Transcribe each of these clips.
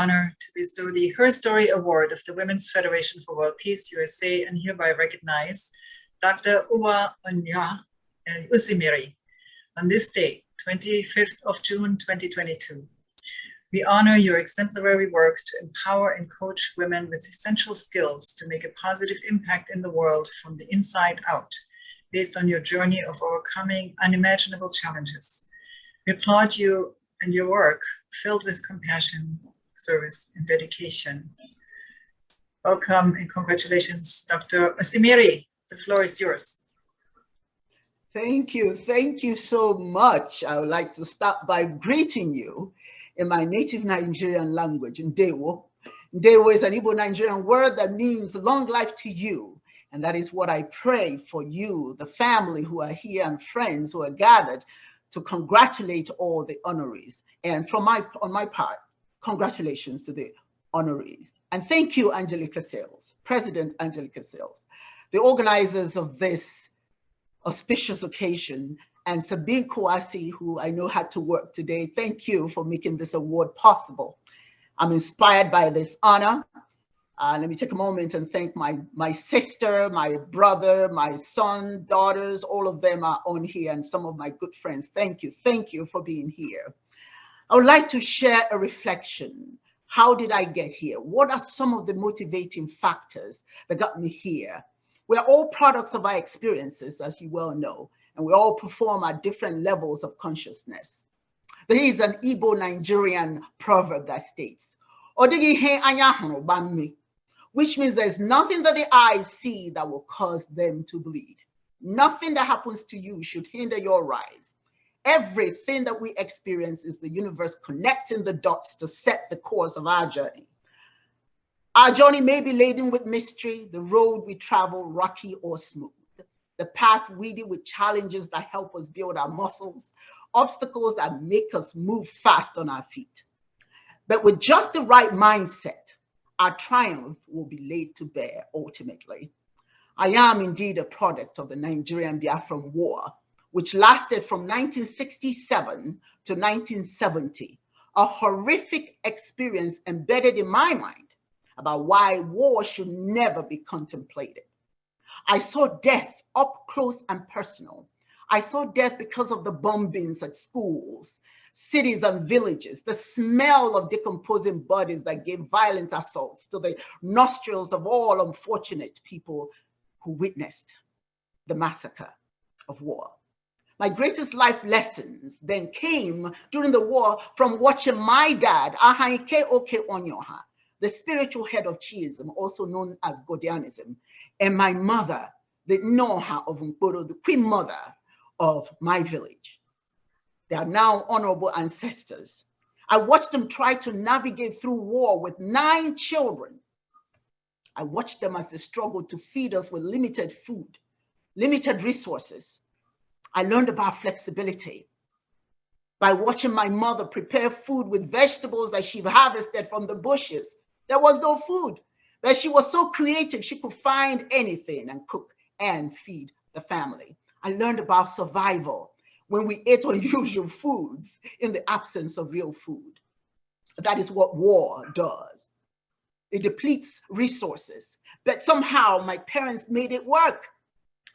honor to bestow the HerStory Award of the Women's Federation for World Peace USA and hereby recognize Dr. Onyioha and Osimiri on this day, 25th of June, 2022. We honor your exemplary work to empower and coach women with essential skills to make a positive impact in the world from the inside out, based on your journey of overcoming unimaginable challenges. We applaud you and your work filled with compassion, service, and dedication. Welcome and congratulations, Dr. Osimiri. The floor is yours. Thank you. Thank you so much. I would like to start by greeting you in my native Nigerian language, Ndewo. Ndewo is an Igbo Nigerian word that means long life to you. And that is what I pray for you, the family who are here and friends who are gathered to congratulate all the honorees. And on my part, congratulations to the honorees. And thank you, Angelica Sales, President Angelica Sales, the organizers of this auspicious occasion, and Sabine Kouassi, who I know had to work today. Thank you for making this award possible. I'm inspired by this honor. Let me take a moment and thank my sister, my brother, my son, daughters, all of them are on here, and some of my good friends. Thank you for being here. I would like to share a reflection. How did I get here? What are some of the motivating factors that got me here? We're all products of our experiences, as you well know, and we all perform at different levels of consciousness. There is an Igbo Nigerian proverb that states, which means there's nothing that the eyes see that will cause them to bleed. Nothing that happens to you should hinder your rise. Everything that we experience is the universe connecting the dots to set the course of our journey. Our journey may be laden with mystery, the road we travel rocky or smooth, the path weedy with challenges that help us build our muscles, obstacles that make us move fast on our feet. But with just the right mindset, our triumph will be laid to bear ultimately. I am indeed a product of the Nigerian Biafran War, which lasted from 1967 to 1970, a horrific experience embedded in my mind about why war should never be contemplated. I saw death up close and personal. I saw death because of the bombings at schools, cities and villages, the smell of decomposing bodies that gave violent assaults to the nostrils of all unfortunate people who witnessed the massacre of war. My greatest life lessons then came during the war from watching my dad, Onyioha, the spiritual head of Chiism, also known as Godianism, and my mother, the Noha of Nkoro, the queen mother of my village. They are now honorable ancestors. I watched them try to navigate through war with 9 children. I watched them as they struggled to feed us with limited food, limited resources. I learned about flexibility by watching my mother prepare food with vegetables that she harvested from the bushes. There was no food, but she was so creative, she could find anything and cook and feed the family. I learned about survival when we ate unusual foods in the absence of real food. That is what war does. It depletes resources, but somehow my parents made it work.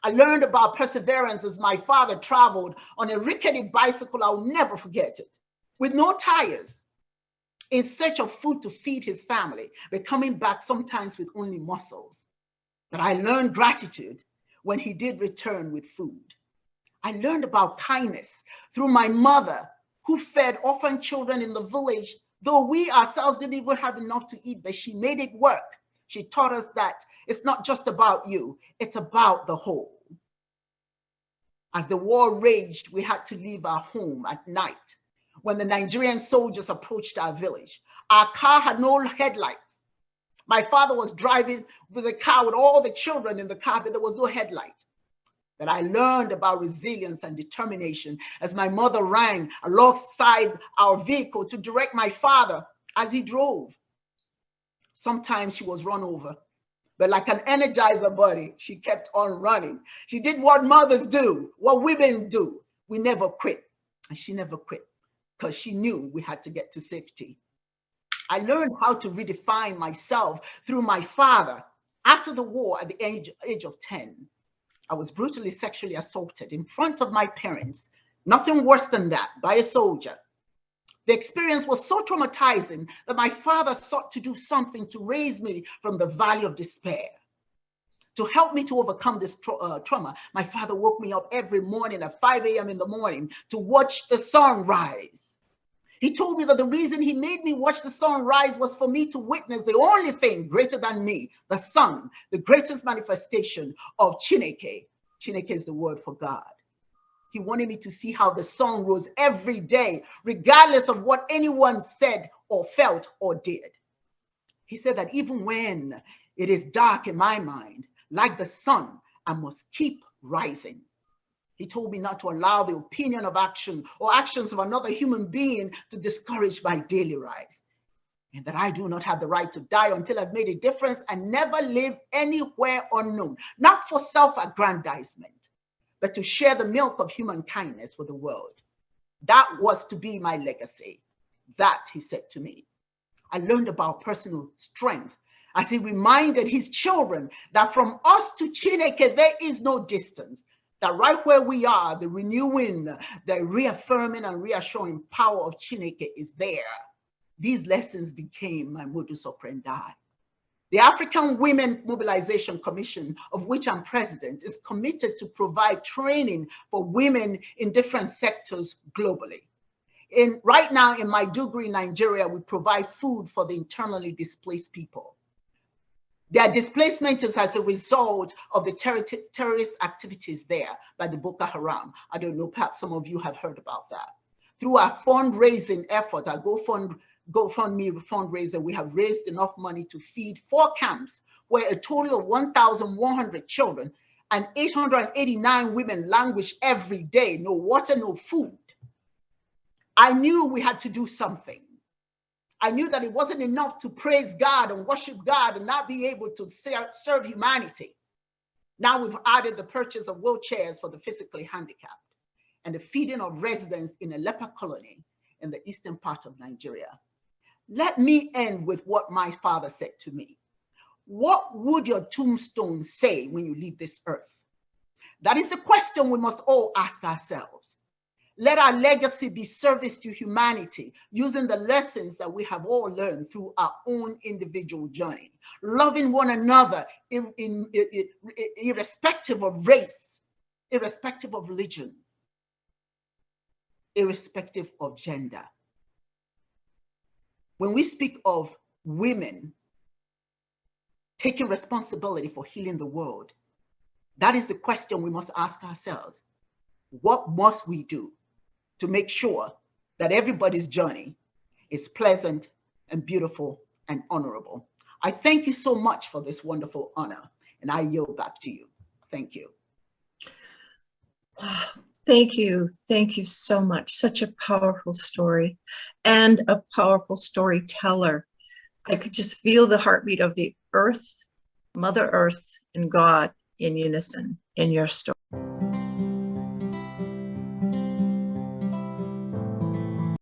I learned about perseverance as my father traveled on a rickety bicycle, I'll never forget it, with no tires, in search of food to feed his family, but coming back sometimes with only muscles. But I learned gratitude when he did return with food. I learned about kindness through my mother, who fed orphan children in the village, though we ourselves didn't even have enough to eat, but she made it work. She taught us that it's not just about you, it's about the whole. As the war raged, we had to leave our home at night. When the Nigerian soldiers approached our village, our car had no headlights. My father was driving with a car with all the children in the car, but there was no headlight. But I learned about resilience and determination as my mother ran alongside our vehicle to direct my father as he drove. Sometimes she was run over, but like an Energizer bunny, she kept on running. She did what mothers do, what women do. We never quit, and she never quit because she knew we had to get to safety. I learned how to redefine myself through my father. After the war, at the age of 10, I was brutally sexually assaulted in front of my parents. Nothing worse than that, by a soldier. The experience was so traumatizing that my father sought to do something to raise me from the valley of despair. To help me to overcome this trauma, my father woke me up every morning at 5 a.m. in the morning to watch the sun rise. He told me that the reason he made me watch the sun rise was for me to witness the only thing greater than me, the sun, the greatest manifestation of Chineke. Chineke is the word for God. He wanted me to see how the sun rose every day, regardless of what anyone said or felt or did. He said that even when it is dark in my mind, like the sun, I must keep rising. He told me not to allow the opinion of action or actions of another human being to discourage my daily rise. And that I do not have the right to die until I've made a difference and never live anywhere unknown, not for self-aggrandizement, but to share the milk of human kindness with the world. That was to be my legacy. That, he said to me. I learned about personal strength as he reminded his children that from us to Chineke, there is no distance. That right where we are, the renewing, the reaffirming and reassuring power of Chineke is there. These lessons became my modus operandi. The African Women Mobilization Commission, of which I'm president, is committed to provide training for women in different sectors globally. Right now in Maiduguri, Nigeria, we provide food for the internally displaced people. Their displacement is as a result of the terrorist activities there by the Boko Haram. I don't know, perhaps some of you have heard about that. Through our fundraising effort, our GoFundMe fundraiser, we have raised enough money to feed 4 camps where a total of 1,100 children and 889 women languish every day, no water, no food. I knew we had to do something. I knew that it wasn't enough to praise God and worship God and not be able to serve humanity. Now we've added the purchase of wheelchairs for the physically handicapped and the feeding of residents in a leper colony in the eastern part of Nigeria. Let me end with what my father said to me. What would your tombstone say when you leave this earth? That is the question we must all ask ourselves. Let our legacy be service to humanity, using the lessons that we have all learned through our own individual journey, loving one another irrespective of race, irrespective of religion, irrespective of gender. When we speak of women taking responsibility for healing the world, that is the question we must ask ourselves. What must we do to make sure that everybody's journey is pleasant and beautiful and honorable? I thank you so much for this wonderful honor, and I yield back to you. Thank you. Thank you. Thank you so much. Such a powerful story and a powerful storyteller. I could just feel the heartbeat of the earth, Mother Earth, and God in unison in your story.